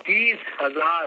30,000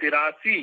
83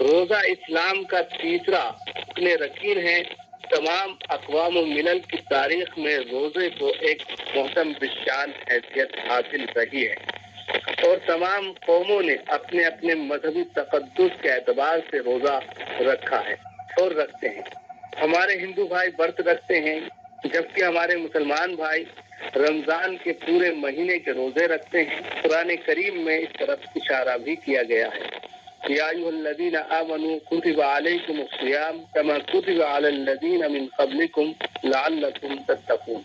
روزہ اسلام کا تیسرا رکن رکین ہے۔ تمام اقوام و ملل کی تاریخ میں روزے کو ایک محترم بشان حیثیت حاصل رہی ہے اور تمام قوموں نے اپنے اپنے مذہبی تقدس کے اعتبار سے روزہ رکھا ہے اور رکھتے ہیں۔ ہمارے ہندو بھائی ورت رکھتے ہیں، جبکہ ہمارے مسلمان بھائی رمضان کے پورے مہینے کے روزے رکھتے ہیں۔ قرآن کریم میں اس طرف اشارہ بھی کیا گیا ہے، یا ایھا الذین آمنوا کتب علیکم الصیام کما کتب علی الذین من قبلکم لعلکم تتقون۔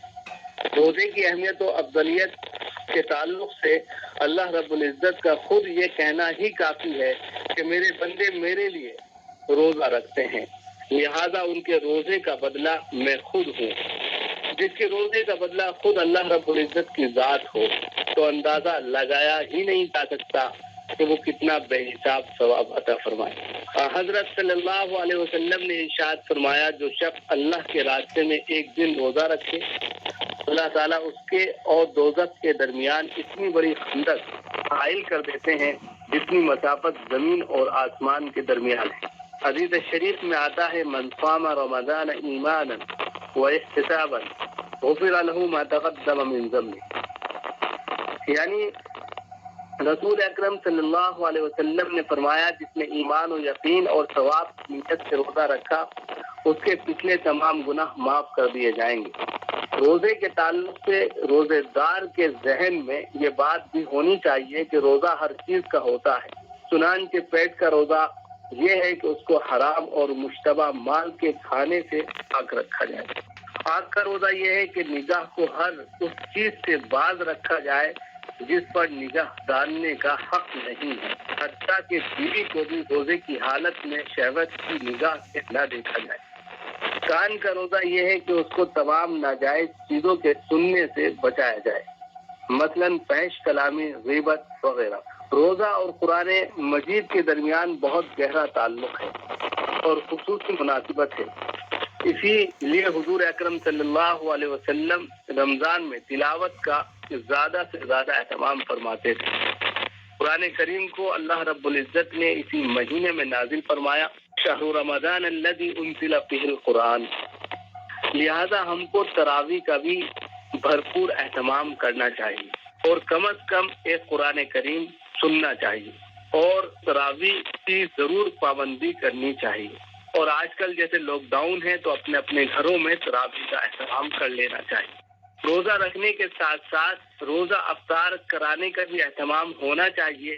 روزے کی اہمیت و افضلیت کے تعلق سے اللہ رب العزت کا خود یہ کہنا ہی کافی ہے کہ میرے بندے میرے لیے روزہ رکھتے ہیں، لہذا ان کے روزے کا بدلہ میں خود ہوں۔ جس کے روزے کا بدلہ خود اللہ رب العزت کی ذات ہو تو اندازہ لگایا ہی نہیں جا سکتا کہ وہ کتنا بے حساب ثواب عطا فرمائے۔ حضرت صلی اللہ علیہ وسلم نے ارشاد فرمایا، جو شخص اللہ کے راستے میں ایک دن روزہ رکھے، اللہ تعالیٰ اس کے اور دوزخ کے درمیان اتنی بڑی خندق حائل کر دیتے ہیں جتنی مسافت زمین اور آسمان کے درمیان ہے۔ حدیث شریف میں آتا ہے، من صام رمضان ایمانا واحتسابا غفر له ما تقدم من ذنبه، یعنی رسول اکرم صلی اللہ علیہ وسلم نے فرمایا، جس نے ایمان و یقین اور ثواب کی نیت سے روزہ رکھا اس کے پچھلے تمام گناہ معاف کر دیے جائیں گے۔ روزے کے تعلق سے روزے دار کے ذہن میں یہ بات بھی ہونی چاہیے کہ روزہ ہر چیز کا ہوتا ہے، چنانچہ پیٹ کا روزہ یہ ہے کہ اس کو حرام اور مشتبہ مال کے کھانے سے پاک رکھا جائے۔ آنکھ کا روزہ یہ ہے کہ نگاہ کو ہر اس چیز سے باز رکھا جائے جس پر نگاہ ڈالنے کا حق نہیں ہے، حتیٰ کہ بیوی کو بھی روزے کی حالت میں شہوت کی نگاہ سے نہ دیکھا جائے۔ کان کا روزہ یہ ہے کہ اس کو تمام ناجائز چیزوں کے سننے سے بچایا جائے، مثلاً فحش کلامی، غیبت وغیرہ۔ روزہ اور قرآن مجید کے درمیان بہت گہرا تعلق ہے اور خصوصی مناسبت ہے، اسی لیے حضور اکرم صلی اللہ علیہ وسلم رمضان میں تلاوت کا زیادہ سے زیادہ اہتمام فرماتے تھے۔ قرآن کریم کو اللہ رب العزت نے اسی مہینے میں نازل فرمایا، شہر رمضان الذی انزل فیہ القرآن، لہذا ہم کو تراویح کا بھی بھرپور اہتمام کرنا چاہیے اور کم از کم ایک قرآن کریم سننا چاہیے اور تراویح کی ضرور پابندی کرنی چاہیے۔ اور آج کل جیسے لاک ڈاؤن ہے تو اپنے اپنے گھروں میں تراویح کا اہتمام کر لینا چاہیے۔ روزہ رکھنے کے ساتھ ساتھ روزہ افطار کرانے کا بھی اہتمام ہونا چاہیے،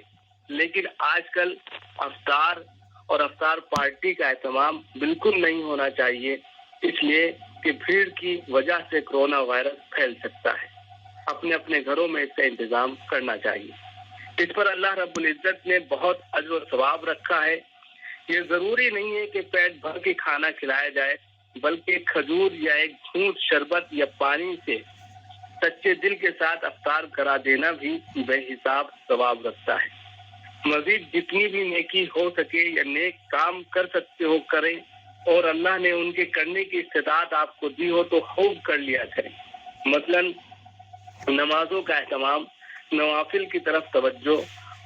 لیکن آج کل افطار اور افطار پارٹی کا اہتمام بالکل نہیں ہونا چاہیے، اس لیے کہ بھیڑ کی وجہ سے کرونا وائرس پھیل سکتا ہے۔ اپنے اپنے گھروں میں اس کا انتظام کرنا چاہیے۔ اس پر اللہ رب العزت نے بہت اجر و ثواب رکھا ہے۔ یہ ضروری نہیں ہے کہ پیٹ بھر کے کھانا کھلایا جائے، بلکہ کھجور یا ایک گھونٹ شربت یا پانی سے سچے دل کے ساتھ افطار کرا دینا بھی بے حساب ثواب رکھتا ہے۔ مزید جتنی بھی نیکی ہو سکے یا نیک کام کر سکتے ہو کریں، اور اللہ نے ان کے کرنے کی استطاعت آپ کو دی ہو تو خوب کر لیا کریں، مثلاً نمازوں کا اہتمام، نوافل کی طرف توجہ،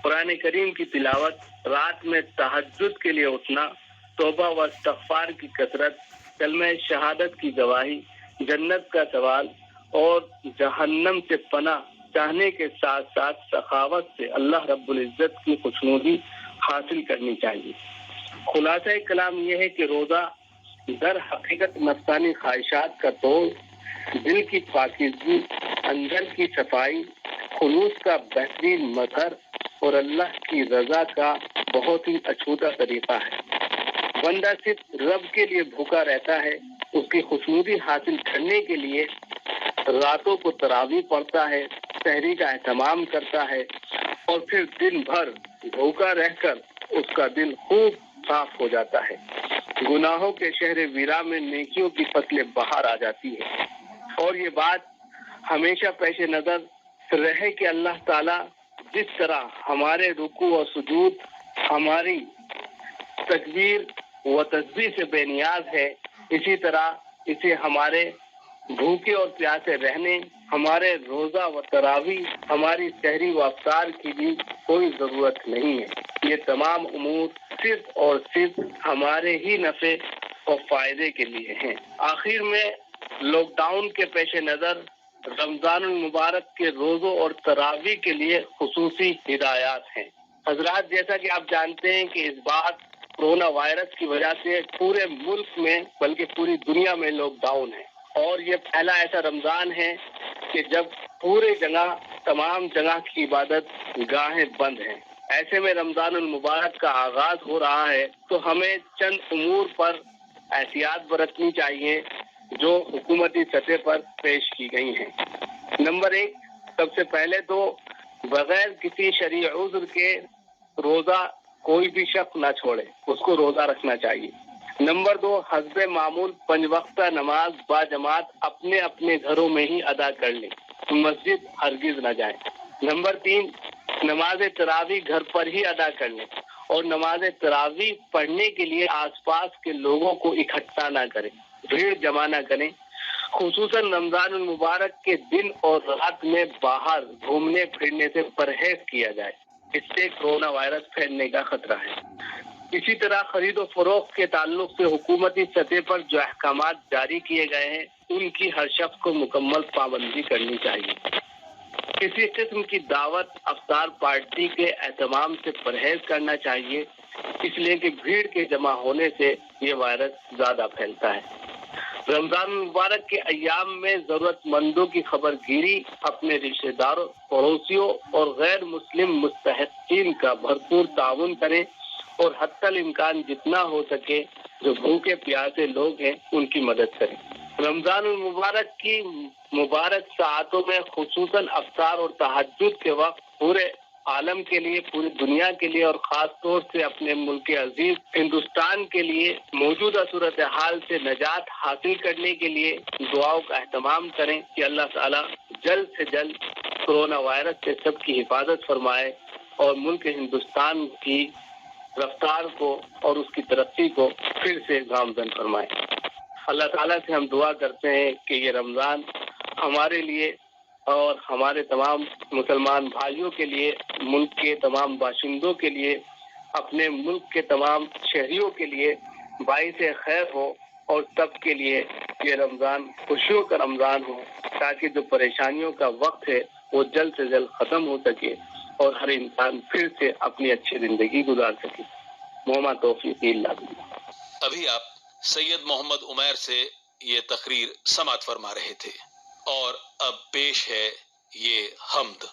قرآن کریم کی تلاوت، رات میں تہجد کے لیے اٹھنا، توبہ و استغفار کی کثرت، کلمہ شہادت کی گواہی، جنت کا سوال اور جہنم سے پناہ چاہنے کے ساتھ ساتھ سخاوت سے اللہ رب العزت کی خوشنودی حاصل کرنی چاہیے۔ خلاصہ کلام یہ ہے کہ روزہ در حقیقت نفسانی خواہشات کا توڑ، دل کی پاکیزگی، اندر کی صفائی، خلوص کا بہترین مظہر اور اللہ کی رضا کا بہت ہی اچھوتا طریقہ ہے۔ بندہ صرف رب کے لیے بھوکا رہتا ہے، اس کی خوشنودی حاصل کرنے کے لیے راتوں کو تراویح پڑھتا ہے، سحری کا اہتمام کرتا ہے اور پھر دن بھر بھوکا رہ کر اس کا دل خوب صاف ہو جاتا ہے۔ گناہوں کے شہر ویرا میں نیکیوں کی فصلیں باہر آ جاتی ہے۔ اور یہ بات ہمیشہ پیش نظر رہے کہ اللہ تعالیٰ جس طرح ہمارے رکوع و سجود، ہماری تکبیر و تسبیح سے بے نیاز ہے، اسی طرح اسے ہمارے بھوکے اور پیاسے رہنے، ہمارے روزہ و تراویح، ہماری سحری و افطار کی بھی کوئی ضرورت نہیں ہے۔ یہ تمام امور صرف اور صرف ہمارے ہی نفع اور فائدے کے لیے ہیں۔ آخر میں لاک ڈاؤن کے پیش نظر رمضان المبارک کے روزوں اور تراویح کے لیے خصوصی ہدایات ہیں۔ حضرات، جیسا کہ آپ جانتے ہیں کہ اس بار کورونا وائرس کی وجہ سے پورے ملک میں بلکہ پوری دنیا میں لاک ڈاؤن ہے، اور یہ پہلا ایسا رمضان ہے کہ جب پورے تمام جگہ کی عبادت گاہیں بند ہیں۔ ایسے میں رمضان المبارک کا آغاز ہو رہا ہے تو ہمیں چند امور پر احتیاط برتنی چاہیے جو حکومتی سطح پر پیش کی گئی ہیں۔ نمبر 1، سب سے پہلے تو بغیر کسی شرعی عذر کے روزہ کوئی بھی شخص نہ چھوڑے، اس کو روزہ رکھنا چاہیے۔ نمبر 2، حسب معمول 5 وقتہ نماز با جماعت اپنے اپنے گھروں میں ہی ادا کر لیں، مسجد ہرگز نہ جائیں۔ نمبر 3، نماز تراویح گھر پر ہی ادا کر لیں، اور نماز تراویح پڑھنے کے لیے آس پاس کے لوگوں کو اکٹھا نہ کریں، بھیڑ جمع نہ کریں۔ خصوصاً رمضان المبارک کے دن اور رات میں باہر گھومنے پھرنے سے پرہیز کیا جائے، اس سے کورونا وائرس پھیلنے کا خطرہ ہے۔ اسی طرح خرید و فروخت کے تعلق سے حکومتی سطح پر جو احکامات جاری کیے گئے ہیں ان کی ہر شخص کو مکمل پابندی کرنی چاہیے۔ کسی قسم کی دعوت افطار پارٹی کے اہتمام سے پرہیز کرنا چاہیے، اس لیے کہ بھیڑ کے جمع ہونے سے یہ وائرس زیادہ پھیلتا ہے۔ رمضان المبارک کے ایام میں ضرورت مندوں کی خبر گیری، اپنے رشتہ داروں، پڑوسیوں اور غیر مسلم مستحقین کا بھرپور تعاون کریں، اور حتی الامکان جتنا ہو سکے جو بھوکے پیاسے لوگ ہیں ان کی مدد کریں۔ رمضان المبارک کی مبارک ساعتوں میں خصوصاً افطار اور تہجد کے وقت پورے عالم کے لیے، پوری دنیا کے لیے اور خاص طور سے اپنے ملک عزیز ہندوستان کے لیے موجودہ صورتحال سے نجات حاصل کرنے کے لیے دعاؤں کا اہتمام کریں کہ اللہ تعالیٰ جلد سے جلد کورونا وائرس سے سب کی حفاظت فرمائے اور ملک ہندوستان کی رفتار کو اور اس کی ترقی کو پھر سے گامزن فرمائے۔ اللہ تعالیٰ سے ہم دعا کرتے ہیں کہ یہ رمضان ہمارے لیے اور ہمارے تمام مسلمان بھائیوں کے لیے، ملک کے تمام باشندوں کے لیے، اپنے ملک کے تمام شہریوں کے لیے باعث خیر ہو، اور سب کے لیے یہ رمضان خوشیوں کا رمضان ہو، تاکہ جو پریشانیوں کا وقت ہے وہ جلد سے جلد ختم ہو سکے اور ہر انسان پھر سے اپنی اچھی زندگی گزار سکے۔ محمد توفیق اللہ۔ ابھی آپ سید محمد عمیر سے یہ تقریر سماعت فرما رہے تھے، اور اب پیش ہے یہ حمد۔